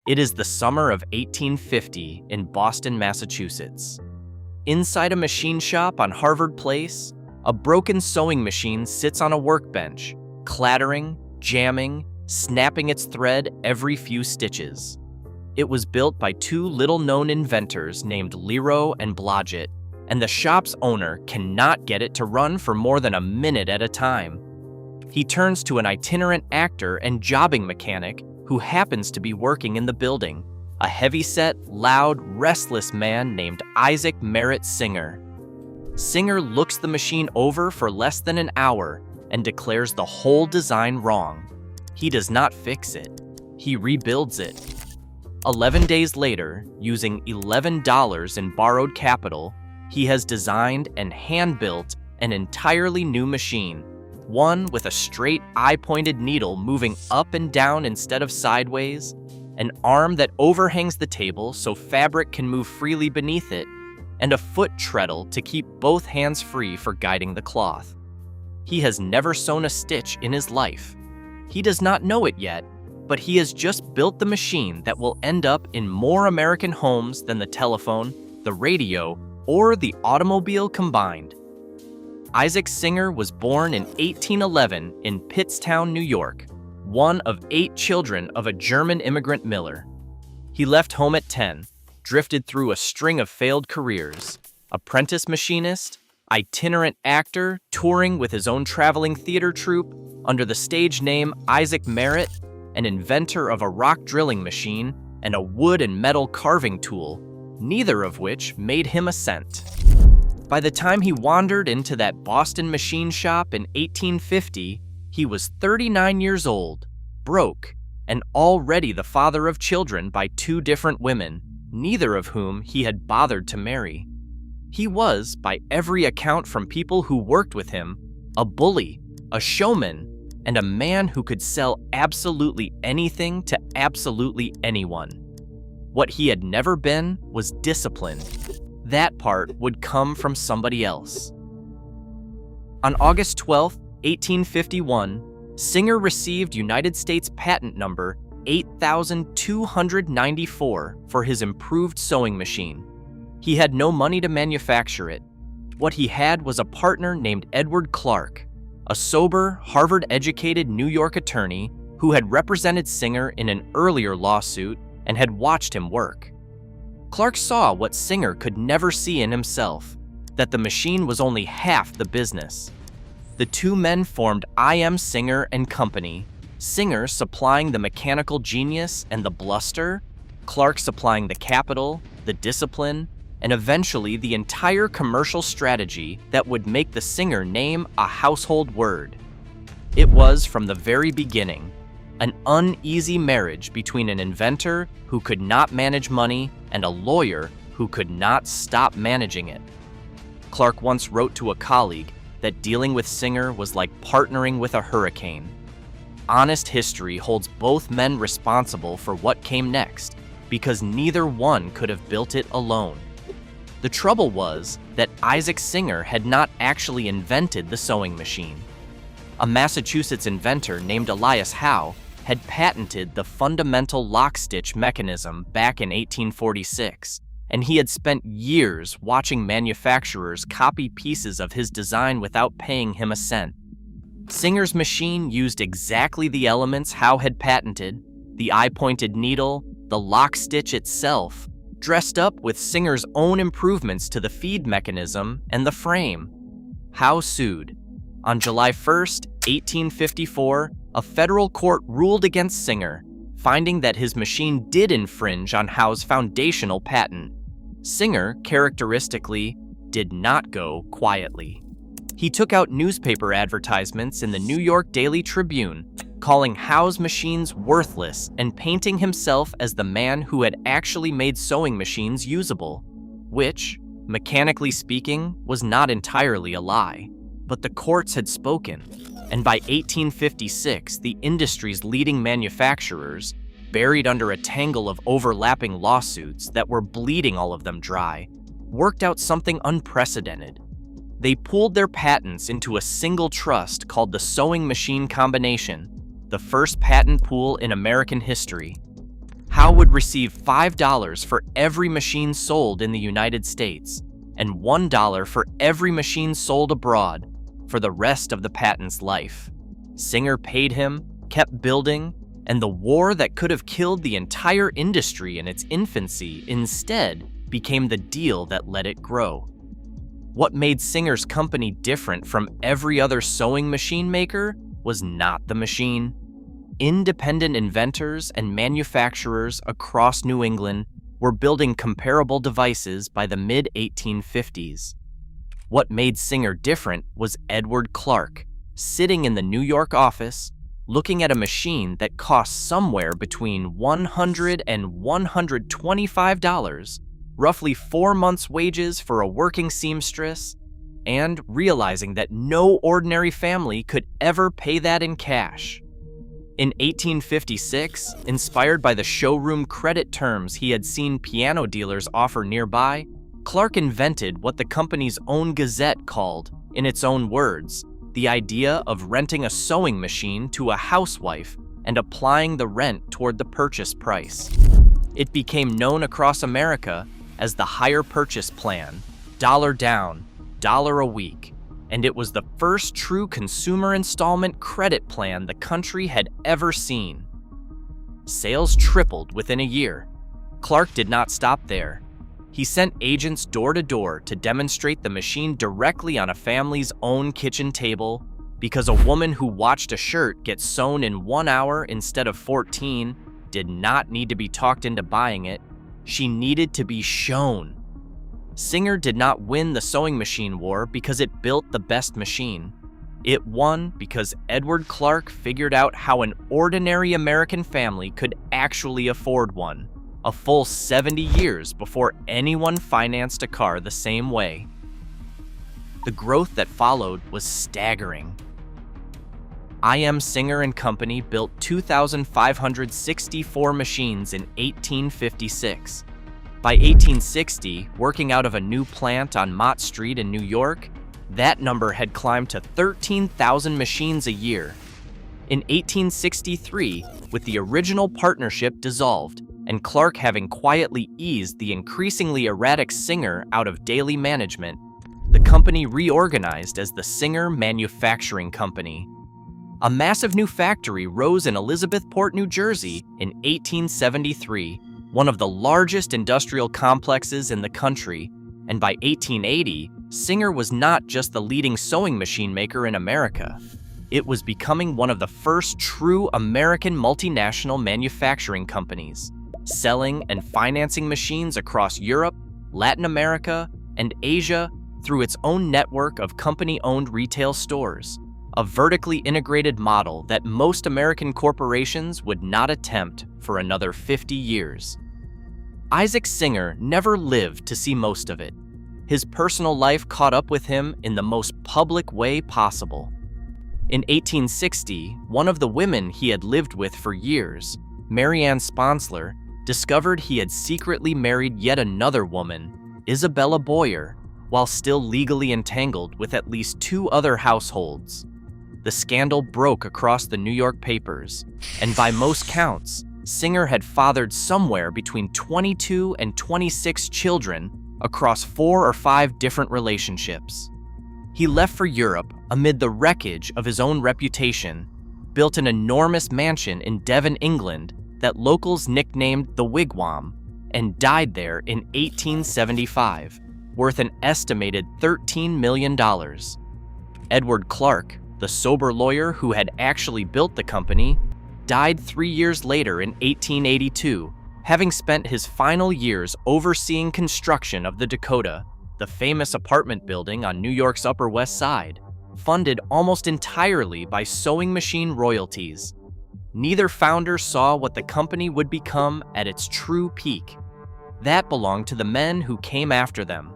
It is the summer of 1850 in Boston, Massachusetts. Inside a machine shop on Harvard Place, a broken sewing machine sits on a workbench, clattering, jamming, snapping its thread every few stitches. It was built by two little-known inventors named Leroy and Blodgett, and the shop's owner cannot get it to run for more than a minute at a time. He turns to an itinerant actor and jobbing mechanic who happens to be working in the building, a heavy-set, loud, restless man named Isaac Merritt Singer. Singer looks the machine over for less than an hour and declares the whole design wrong. He does not fix it. He rebuilds it. 11 days later, using $11 in borrowed capital, he has designed and hand-built an entirely new machine, one with a straight eye-pointed needle moving up and down instead of sideways, an arm that overhangs the table so fabric can move freely beneath it, and a foot treadle to keep both hands free for guiding the cloth. He has never sewn a stitch in his life. He does not know it yet, but he has just built the machine that will end up in more American homes than the telephone, the radio, or the automobile combined. Isaac Singer was born in 1811 in Pittstown, New York, one of 8 children of a German immigrant miller. He left home at 10, drifted through a string of failed careers: apprentice machinist, itinerant actor touring with his own traveling theater troupe under the stage name Isaac Merritt, an inventor of a rock drilling machine and a wood and metal carving tool, neither of which made him a cent. By the time he wandered into that Boston machine shop in 1850, he was 39 years old, broke, and already the father of children by 2 different women, neither of whom he had bothered to marry. He was, by every account from people who worked with him, a bully, a showman, and a man who could sell absolutely anything to absolutely anyone. What he had never been was disciplined. That part would come from somebody else. On August 12, 1851, Singer received United States patent number 8294 for his improved sewing machine. He had no money to manufacture it. What he had was a partner named Edward Clark, a sober, Harvard-educated New York attorney who had represented Singer in an earlier lawsuit and had watched him work. Clark saw what Singer could never see in himself, that the machine was only half the business. The 2 men formed I.M. Singer and Company, Singer supplying the mechanical genius and the bluster, Clark supplying the capital, the discipline, and eventually the entire commercial strategy that would make the Singer name a household word. It was, from the very beginning, an uneasy marriage between an inventor who could not manage money and a lawyer who could not stop managing it. Clark once wrote to a colleague that dealing with Singer was like partnering with a hurricane. Honest history holds both men responsible for what came next, because neither one could have built it alone. The trouble was that Isaac Singer had not actually invented the sewing machine. A Massachusetts inventor named Elias Howe had patented the fundamental lock-stitch mechanism back in 1846, and he had spent years watching manufacturers copy pieces of his design without paying him a cent. Singer's machine used exactly the elements Howe had patented: the eye-pointed needle, the lock-stitch itself, dressed up with Singer's own improvements to the feed mechanism and the frame. Howe sued. On July 1st, 1854, a federal court ruled against Singer, finding that his machine did infringe on Howe's foundational patent. Singer, characteristically, did not go quietly. He took out newspaper advertisements in the New York Daily Tribune, calling Howe's machines worthless and painting himself as the man who had actually made sewing machines usable, which, mechanically speaking, was not entirely a lie. But the courts had spoken, and by 1856, the industry's leading manufacturers, buried under a tangle of overlapping lawsuits that were bleeding all of them dry, worked out something unprecedented. They pooled their patents into a single trust called the Sewing Machine Combination, the first patent pool in American history. Howe would receive $5 for every machine sold in the United States and $1 for every machine sold abroad for the rest of the patent's life. Singer paid him, kept building, and the war that could have killed the entire industry in its infancy instead became the deal that let it grow. What made Singer's company different from every other sewing machine maker was not the machine. Independent inventors and manufacturers across New England were building comparable devices by the mid-1850s. What made Singer different was Edward Clark, sitting in the New York office, looking at a machine that cost somewhere between $100 and $125, roughly 4 months' wages for a working seamstress, and realizing that no ordinary family could ever pay that in cash. In 1856, inspired by the showroom credit terms he had seen piano dealers offer nearby, Clark invented what the company's own gazette called, in its own words, the idea of renting a sewing machine to a housewife and applying the rent toward the purchase price. It became known across America as the hire purchase plan, $1 down, $1 a week, and it was the first true consumer installment credit plan the country had ever seen. Sales tripled within a year. Clark did not stop there. He sent agents door to door to demonstrate the machine directly on a family's own kitchen table, because a woman who watched a shirt get sewn in 1 hour instead of 14 did not need to be talked into buying it. She needed to be shown. Singer did not win the sewing machine war because it built the best machine. It won because Edward Clark figured out how an ordinary American family could actually afford one, a full 70 years before anyone financed a car the same way. The growth that followed was staggering. I.M. Singer and Company built 2,564 machines in 1856. By 1860, working out of a new plant on Mott Street in New York, that number had climbed to 13,000 machines a year. In 1863, with the original partnership dissolved and Clark having quietly eased the increasingly erratic Singer out of daily management, the company reorganized as the Singer Manufacturing Company. A massive new factory rose in Elizabethport, New Jersey in 1873, one of the largest industrial complexes in the country, and by 1880, Singer was not just the leading sewing machine maker in America. It was becoming one of the first true American multinational manufacturing companies, selling and financing machines across Europe, Latin America, and Asia through its own network of company-owned retail stores, a vertically integrated model that most American corporations would not attempt for another 50 years. Isaac Singer never lived to see most of it. His personal life caught up with him in the most public way possible. In 1860, one of the women he had lived with for years, Mary Ann Sponsler, discovered he had secretly married yet another woman, Isabella Boyer, while still legally entangled with at least 2 other households. The scandal broke across the New York papers, and by most counts, Singer had fathered somewhere between 22 and 26 children across 4 or 5 different relationships. He left for Europe amid the wreckage of his own reputation, built an enormous mansion in Devon, England, that locals nicknamed the Wigwam, and died there in 1875, worth an estimated $13 million. Edward Clark, the sober lawyer who had actually built the company, died 3 years later in 1882, having spent his final years overseeing construction of the Dakota, the famous apartment building on New York's Upper West Side, funded almost entirely by sewing machine royalties. Neither founder saw what the company would become at its true peak. That belonged to the men who came after them.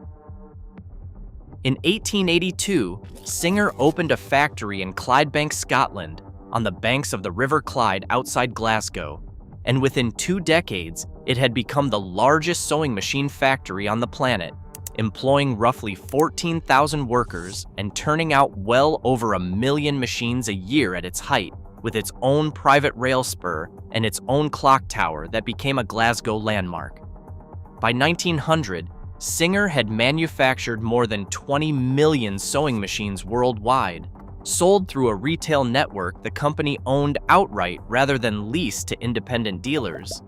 In 1882, Singer opened a factory in Clydebank, Scotland, on the banks of the River Clyde outside Glasgow, and within 2 decades, it had become the largest sewing machine factory on the planet, employing roughly 14,000 workers and turning out well over 1 million machines a year at its height, with its own private rail spur and its own clock tower that became a Glasgow landmark. By 1900, Singer had manufactured more than 20 million sewing machines worldwide, sold through a retail network the company owned outright rather than leased to independent dealers.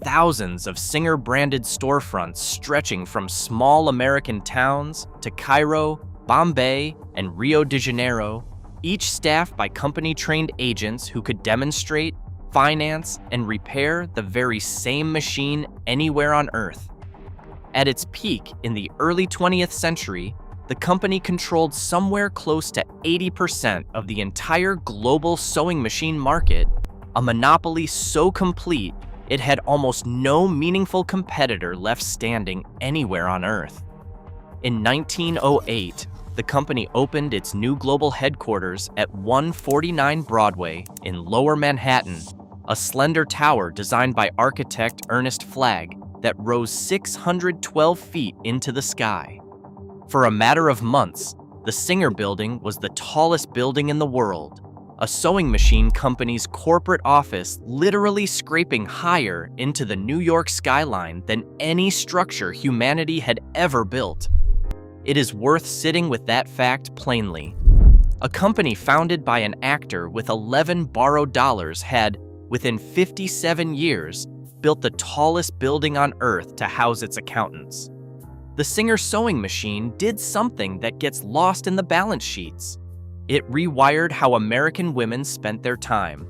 Thousands of Singer-branded storefronts stretching from small American towns to Cairo, Bombay, and Rio de Janeiro, each staffed by company-trained agents who could demonstrate, finance, and repair the very same machine anywhere on Earth. At its peak in the early 20th century, the company controlled somewhere close to 80% of the entire global sewing machine market, a monopoly so complete it had almost no meaningful competitor left standing anywhere on Earth. In 1908, the company opened its new global headquarters at 149 Broadway in Lower Manhattan, a slender tower designed by architect Ernest Flagg that rose 612 feet into the sky. For a matter of months, the Singer Building was the tallest building in the world, a sewing machine company's corporate office literally scraping higher into the New York skyline than any structure humanity had ever built. It is worth sitting with that fact plainly. A company founded by an actor with 11 borrowed dollars had, within 57 years, built the tallest building on Earth to house its accountants. The Singer sewing machine did something that gets lost in the balance sheets. It rewired how American women spent their time.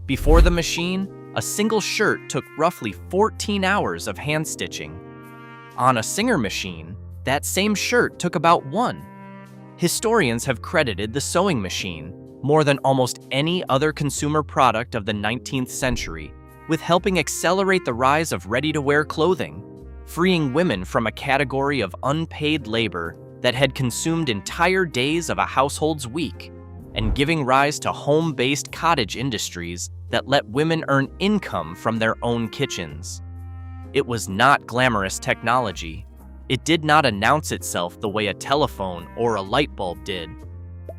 Before the machine, a single shirt took roughly 14 hours of hand stitching. On a Singer machine, that same shirt took about 1. Historians have credited the sewing machine, more than almost any other consumer product of the 19th century, with helping accelerate the rise of ready-to-wear clothing, freeing women from a category of unpaid labor that had consumed entire days of a household's week, and giving rise to home-based cottage industries that let women earn income from their own kitchens. It was not glamorous technology. It did not announce itself the way a telephone or a light bulb did.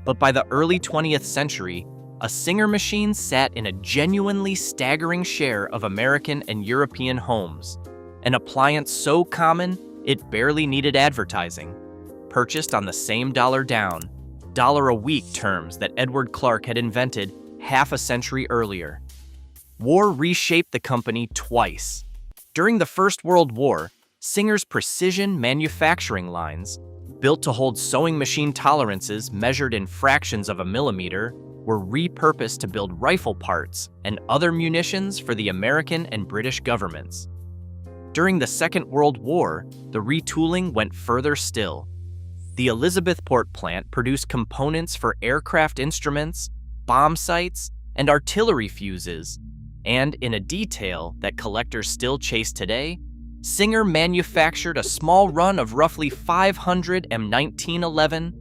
But by the early 20th century, a Singer machine sat in a genuinely staggering share of American and European homes, an appliance so common it barely needed advertising, purchased on the same dollar down, dollar a week terms that Edward Clark had invented half a century earlier. War reshaped the company twice. During the First World War, Singer's precision manufacturing lines, built to hold sewing machine tolerances measured in fractions of a millimeter, were repurposed to build rifle parts and other munitions for the American and British governments. During the Second World War, the retooling went further still. The Elizabethport plant produced components for aircraft instruments, bomb sights, and artillery fuses, and in a detail that collectors still chase today, Singer manufactured a small run of roughly 500 M1911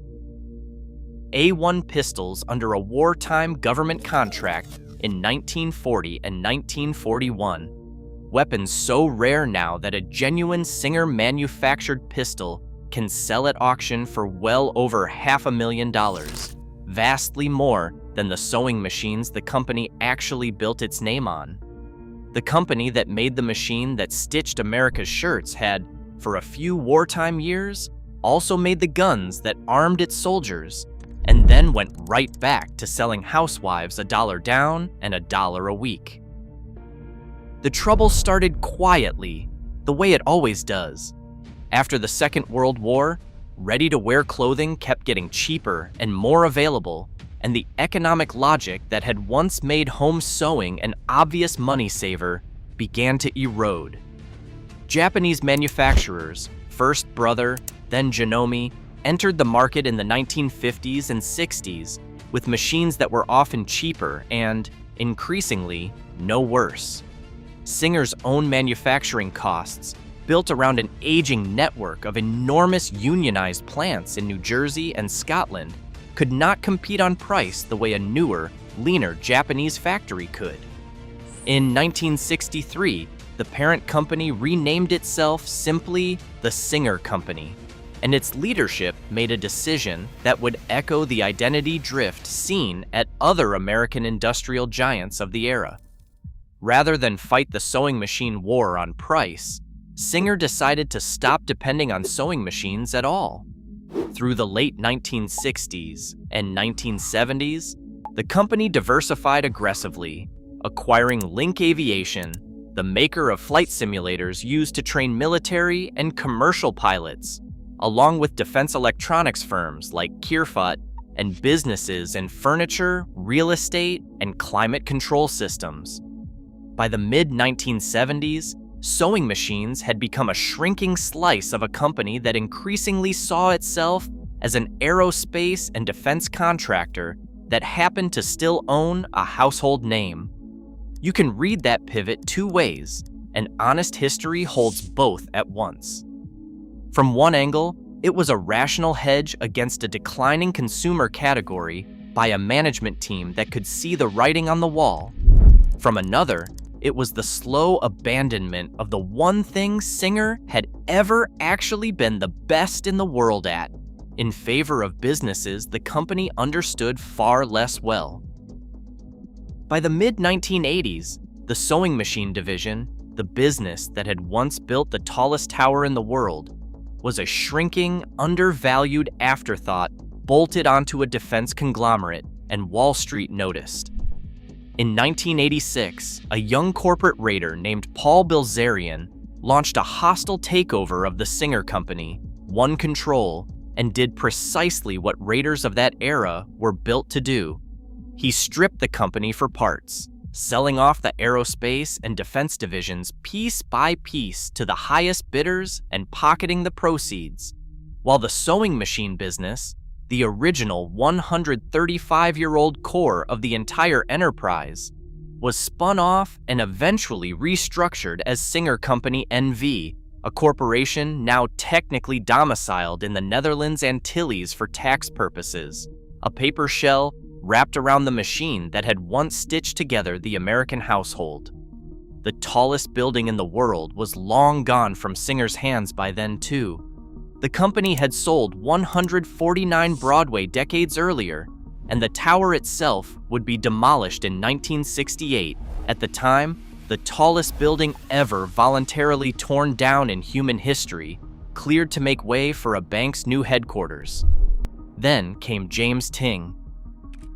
A1 pistols under a wartime government contract in 1940 and 1941. Weapons so rare now that a genuine Singer-manufactured pistol can sell at auction for well over $500,000, vastly more than the sewing machines the company actually built its name on. The company that made the machine that stitched America's shirts had, for a few wartime years, also made the guns that armed its soldiers, and then went right back to selling housewives $1 down and $1 a week. The trouble started quietly, the way it always does. After the Second World War, ready-to-wear clothing kept getting cheaper and more available, and the economic logic that had once made home sewing an obvious money saver began to erode. Japanese manufacturers, first Brother, then Janome, entered the market in the 1950s and 60s with machines that were often cheaper and, increasingly, no worse. Singer's own manufacturing costs, built around an aging network of enormous unionized plants in New Jersey and Scotland, could not compete on price the way a newer, leaner Japanese factory could. In 1963, the parent company renamed itself simply the Singer Company. and its leadership made a decision that would echo the identity drift seen at other American industrial giants of the era. Rather than fight the sewing machine war on price, Singer decided to stop depending on sewing machines at all. Through the late 1960s and 1970s, the company diversified aggressively, acquiring Link Aviation, the maker of flight simulators used to train military and commercial pilots, along with defense electronics firms like Kierfut and businesses in furniture, real estate, and climate control systems. By the mid-1970s, sewing machines had become a shrinking slice of a company that increasingly saw itself as an aerospace and defense contractor that happened to still own a household name. You can read that pivot two ways, and honest history holds both at once. From one angle, it was a rational hedge against a declining consumer category by a management team that could see the writing on the wall. From another, it was the slow abandonment of the one thing Singer had ever actually been the best in the world at, in favor of businesses the company understood far less well. By the mid-1980s, the sewing machine division, the business that had once built the tallest tower in the world, was a shrinking, undervalued afterthought bolted onto a defense conglomerate, and Wall Street noticed. In 1986, a young corporate raider named Paul Bilzerian launched a hostile takeover of the Singer Company, won control, and did precisely what raiders of that era were built to do. He stripped the company for parts, selling off the aerospace and defense divisions piece by piece to the highest bidders and pocketing the proceeds, while the sewing machine business, the original 135-year-old core of the entire enterprise, was spun off and eventually restructured as Singer Company NV, a corporation now technically domiciled in the Netherlands Antilles for tax purposes, a paper shell wrapped around the machine that had once stitched together the American household. The tallest building in the world was long gone from Singer's hands by then, too. The company had sold 149 Broadway decades earlier, and the tower itself would be demolished in 1968, at the time, the tallest building ever voluntarily torn down in human history, cleared to make way for a bank's new headquarters. Then came James Ting.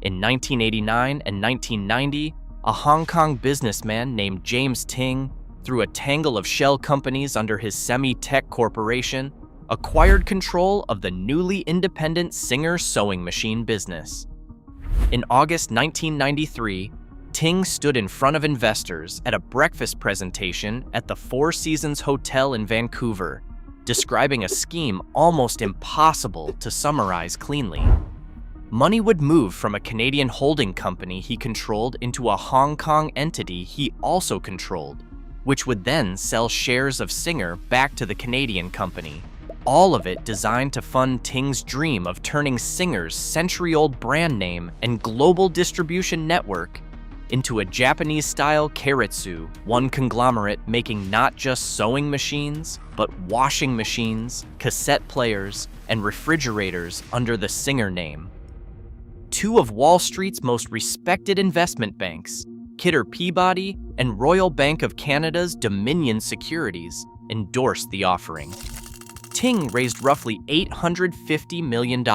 In 1989 and 1990, a Hong Kong businessman named James Ting, through a tangle of shell companies under his Semi-Tech Corporation, acquired control of the newly independent Singer sewing machine business. In August 1993, Ting stood in front of investors at a breakfast presentation at the Four Seasons Hotel in Vancouver, describing a scheme almost impossible to summarize cleanly. Money would move from a Canadian holding company he controlled into a Hong Kong entity he also controlled, which would then sell shares of Singer back to the Canadian company. All of it designed to fund Ting's dream of turning Singer's century-old brand name and global distribution network into a Japanese-style keiretsu, one conglomerate making not just sewing machines, but washing machines, cassette players, and refrigerators under the Singer name. Two of Wall Street's most respected investment banks, Kidder Peabody and Royal Bank of Canada's Dominion Securities, endorsed the offering. Ting raised roughly $850 million.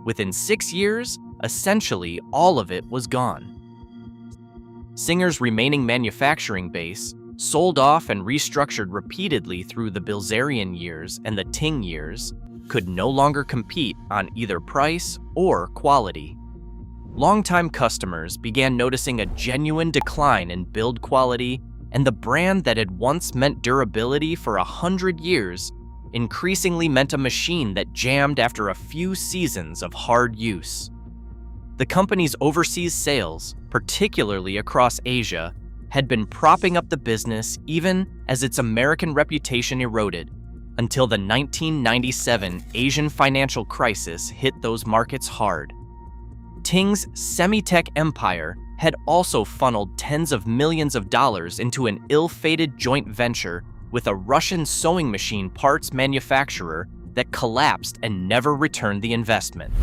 Within 6 years, essentially all of it was gone. Singer's remaining manufacturing base, sold off and restructured repeatedly through the Bilzerian years and the Ting years, could no longer compete on either price or quality. Longtime customers began noticing a genuine decline in build quality, and the brand that had once meant durability for 100 years increasingly meant a machine that jammed after a few seasons of hard use. The company's overseas sales, particularly across Asia, had been propping up the business even as its American reputation eroded, until the 1997 Asian financial crisis hit those markets hard. Ting's Semi-Tech empire had also funneled tens of millions of dollars into an ill-fated joint venture with a Russian sewing machine parts manufacturer that collapsed and never returned the investment.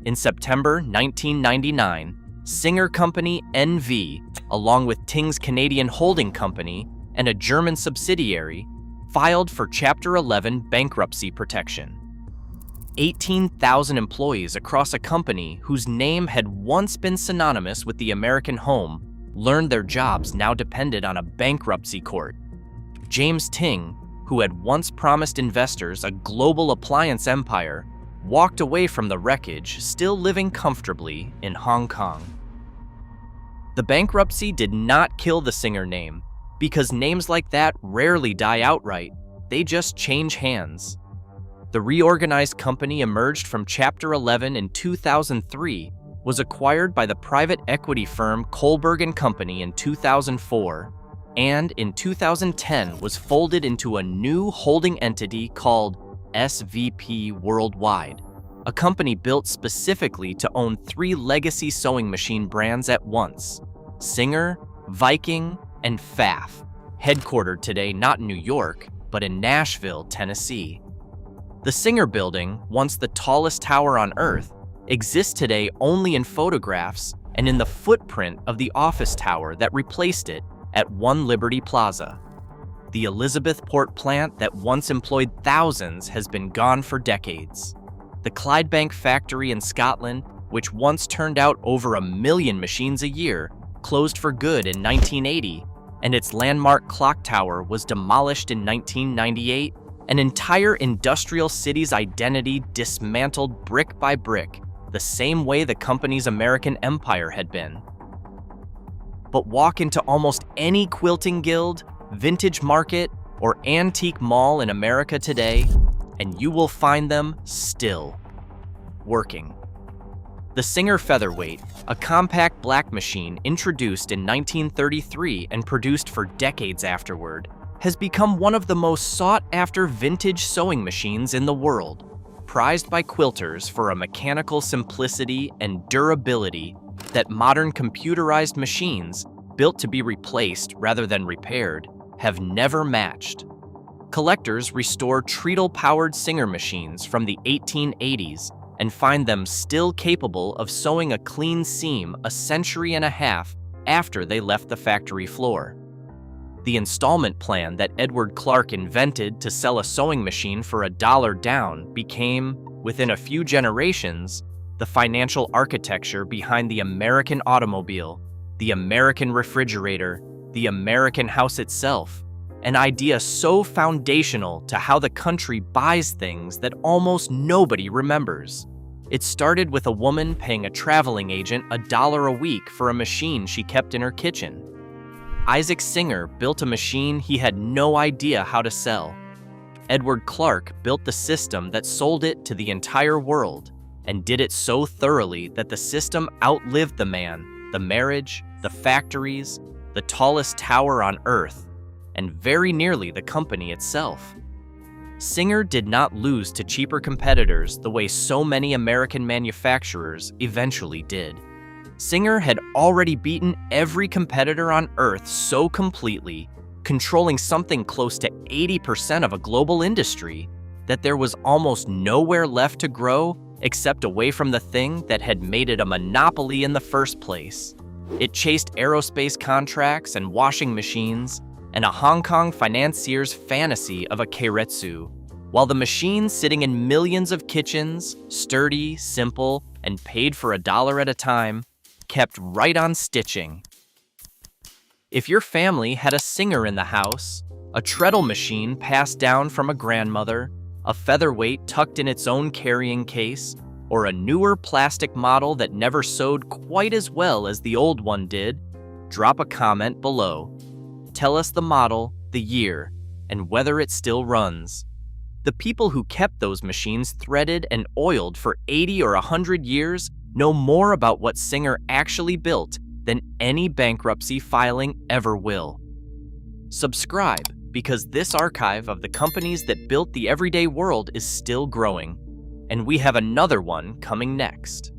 In September 1999, Singer Company NV, along with Ting's Canadian Holding Company and a German subsidiary, filed for Chapter 11 bankruptcy protection. 18,000 employees across a company whose name had once been synonymous with the American home learned their jobs now depended on a bankruptcy court. James Ting, who had once promised investors a global appliance empire, walked away from the wreckage, still living comfortably in Hong Kong. The bankruptcy did not kill the Singer name, because names like that rarely die outright, they just change hands. The reorganized company emerged from Chapter 11 in 2003, was acquired by the private equity firm Kohlberg & Company in 2004, and in 2010 was folded into a new holding entity called SVP Worldwide, a company built specifically to own 3 legacy sewing machine brands at once: Singer, Viking, and Pfaff, headquartered today not in New York, but in Nashville, Tennessee. The Singer Building, once the tallest tower on Earth, exists today only in photographs and in the footprint of the office tower that replaced it at One Liberty Plaza. The Elizabethport plant that once employed thousands has been gone for decades. The Clydebank factory in Scotland, which once turned out over 1 million machines a year, closed for good in 1980, and its landmark clock tower was demolished in 1998. An entire industrial city's identity dismantled brick by brick, the same way the company's American empire had been. But walk into almost any quilting guild, vintage market, or antique mall in America today, and you will find them still working. The Singer Featherweight, a compact black machine introduced in 1933 and produced for decades afterward, has become one of the most sought-after vintage sewing machines in the world, prized by quilters for a mechanical simplicity and durability that modern computerized machines, built to be replaced rather than repaired, have never matched. Collectors restore treadle-powered Singer machines from the 1880s and find them still capable of sewing a clean seam a century and a half after they left the factory floor. The installment plan that Edward Clark invented to sell a sewing machine for $1 down became, within a few generations, the financial architecture behind the American automobile, the American refrigerator, the American house itself, an idea so foundational to how the country buys things that almost nobody remembers. It started with a woman paying a traveling agent $1 a week for a machine she kept in her kitchen. Isaac Singer built a machine he had no idea how to sell. Edward Clark built the system that sold it to the entire world, and did it so thoroughly that the system outlived the man, the marriage, the factories, the tallest tower on Earth, and very nearly the company itself. Singer did not lose to cheaper competitors the way so many American manufacturers eventually did. Singer had already beaten every competitor on Earth so completely, controlling something close to 80% of a global industry, that there was almost nowhere left to grow except away from the thing that had made it a monopoly in the first place. It chased aerospace contracts and washing machines, and a Hong Kong financier's fantasy of a keiretsu, while the machine sitting in millions of kitchens, sturdy, simple, and paid for $1 at a time, kept right on stitching. If your family had a Singer in the house, a treadle machine passed down from a grandmother, a featherweight tucked in its own carrying case, or a newer plastic model that never sewed quite as well as the old one did, drop a comment below. Tell us the model, the year, and whether it still runs. The people who kept those machines threaded and oiled for 80 or 100 years know more about what Singer actually built than any bankruptcy filing ever will. Subscribe, because this archive of the companies that built the everyday world is still growing, and we have another one coming next.